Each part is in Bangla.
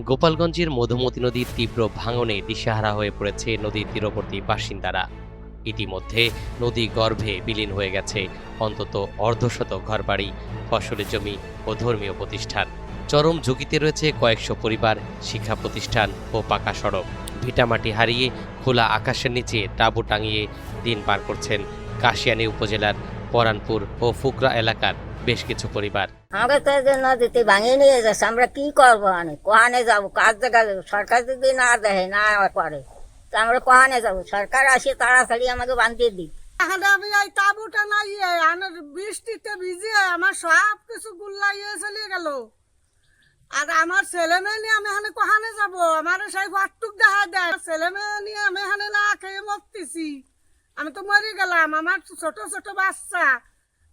গোপালগঞ্জের মধুমতি নদীর তীব্র ভাঙনে দিশেহারা হয়ে পড়েছে নদীর তীরবর্তী বাসিন্দারা। ইতিমধ্যে নদী গর্ভে বিলীন হয়ে গেছে অন্তত অর্ধশত ঘরবাড়ি, ফসলি জমি ও ধর্মীয় প্রতিষ্ঠান। চরম ঝুঁকিতে রয়েছে কয়েকশো পরিবার, শিক্ষা প্রতিষ্ঠান ও পাকা সড়ক। ভিটামাটি হারিয়ে খোলা আকাশের নিচে তাঁবু টাঙিয়ে দিন পার করছেন কাশিয়ানী উপজেলার পরানপুর ও ফুকরা এলাকার বেশ কিছু পরিবার। আমরা তো নদীতে ভাঙিয়ে নিয়ে যাচ্ছে, আমরা কি করবো? কোহানে যাবো? কাজ জায়গা যাবো? সরকার যদি না দেয়, না করে, তো আমরা কোহানে যাবো? সরকার আসে তাড়াতাড়ি আমাকে বাঁধিয়ে দিই। আমি এই তাঁবুটা নাই, বৃষ্টিতে ভিজে আমার সব কিছু গুল্লাইয়ে চলে গেল। আর আমার ছেলে মেয়ে নিয়ে আমি এখানে কোহানে যাবো? আমার সেই ঘরটুক দেখা দেয়, ছেলে মেয়ে নিয়ে আমি এখানে না খেয়ে মরতেছি। আমি তো মরে গেলাম, আমার ছোট ছোট বাচ্চা,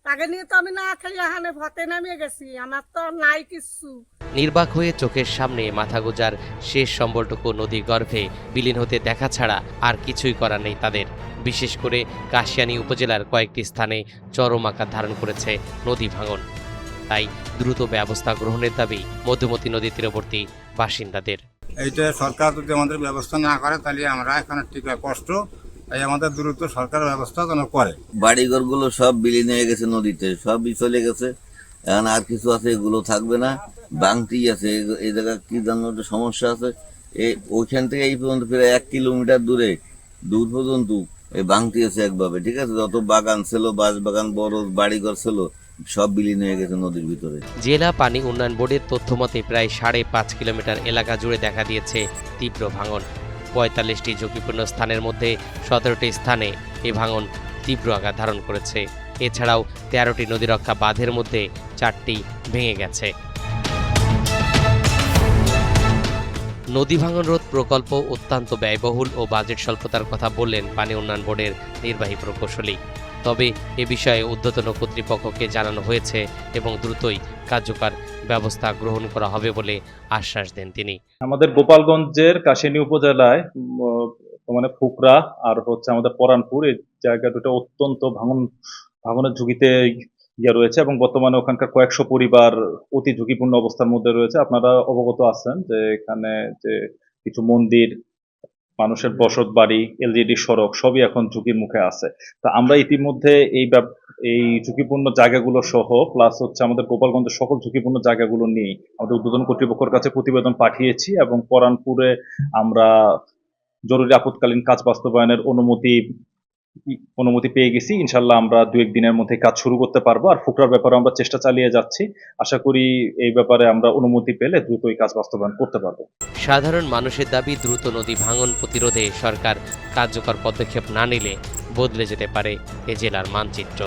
তাকে নিয়ে তো আমি না খেয়ে এখানে ভতে নামিয়ে গেছি। আমার তো নাই কিছু। নির্বাক হয়ে চোখের সামনে মাথা গোজার শেষ সম্বলটুকু নদী গর্ভে বিলীন হতে দেখা ছাড়া আর কিছুই করার নেই তাদের। বিশেষ করে কাশিয়ানী উপজেলার কয়েকটি স্থানে চরম আকার ধারণ করেছে নদী ভাঙন। তাই দ্রুত ব্যবস্থা গ্রহণের দাবি মধুমতি নদী তীরবর্তী বাসিন্দাদের। এইটা সরকার যদি আমাদের ব্যবস্থা না করে তাহলে আমরা এখানে টিকা কষ্ট, তাই আমাদের দ্রুত সরকার ব্যবস্থা যেন করে। বাড়িঘরগুলো সব বিলীন হয়ে গেছে নদীতে, সবই চলে গেছে। এখন আর কিছু আছে, এগুলো থাকবে না, বাংটি আছে। এই জায়গায় কি জানার সমস্যা আছে, ওইখান থেকে এই পর্যন্ত প্রায় 1 কিলোমিটার দূর পর্যন্ত এই বাংটি আছে একভাবে, ঠিক আছে। যত বাগান ছিল, বাঁশ বাগান, বড় বাড়িঘর ছিল, সব বিলীন হয়ে গেছে নদীর ভিতরে। জেলা পানি উন্নয়ন বোর্ডের তথ্য মতে প্রায় 5.5 কিলোমিটার এলাকা জুড়ে দেখা দিয়েছে তীব্র ভাঙন। 45টি ঝুঁকিপূর্ণ স্থানের মধ্যে 17টি স্থানে এ ভাঙন তীব্র আকার ধারণ করেছে। এছাড়াও 13টি নদীরক্ষা বাঁধের মধ্যে 4টি ভেঙে গেছে। নদী ভাঙন রোধ প্রকল্প অত্যন্ত ব্যয়বহুল ও বাজেট স্বল্পতার কথা বললেন পানি উন্নয়ন বোর্ডের নির্বাহী প্রকৌশলী। তবে এ বিষয়ে ঊর্ধ্বতন কর্তৃপক্ষকে জানানো হয়েছে এবং দ্রুতই কার্যকর ব্যবস্থা গ্রহণ করা হবে বলে আশ্বাস দেন তিনি। আমাদের গোপালগঞ্জের কাশিয়ানী উপজেলায় ফুকরা আর আমাদের পরানপুর, এই জায়গা দুটো অত্যন্ত ভাঙনের ঝুঁকিতে রয়েছে এবং বর্তমানে ওখানকার কয়েকশো পরিবার অতি ঝুঁকিপূর্ণ অবস্থার মধ্যে রয়েছে। আপনারা অবগত আছেন যে এখানে যে কিছু মন্দির, মানুষের বসত বাড়ি, এলজিডি সড়ক সবই এখন ঝুঁকির মুখে আছে। তা আমরা ইতিমধ্যে এই ঝুঁকিপূর্ণ জায়গাগুলো সহ প্লাস আমাদের গোপালগঞ্জের সকল ঝুঁকিপূর্ণ জায়গাগুলো নিয়ে আমাদের ঊর্ধ্বতন কর্তৃপক্ষের কাছে প্রতিবেদন পাঠিয়েছি এবং পরানপুরে আমরা জরুরি আপৎকালীন কাজ বাস্তবায়নের অনুমতি পেয়ে গেছি। ইনশাল্লাহ আমরা 2-1 দিনের মধ্যে কাজ শুরু করতে পারবো। আর ফুকরার ব্যাপারে আমরা চেষ্টা চালিয়ে যাচ্ছি, আশা করি এই ব্যাপারে আমরা অনুমতি পেলে দ্রুতই কাজ বাস্তবায়ন করতে পারবো। সাধারণ মানুষের দাবি, দ্রুত নদী ভাঙন প্রতিরোধে সরকার কার্যকর পদক্ষেপ না নিলে বদলে যেতে পারে এ জেলার মানচিত্র।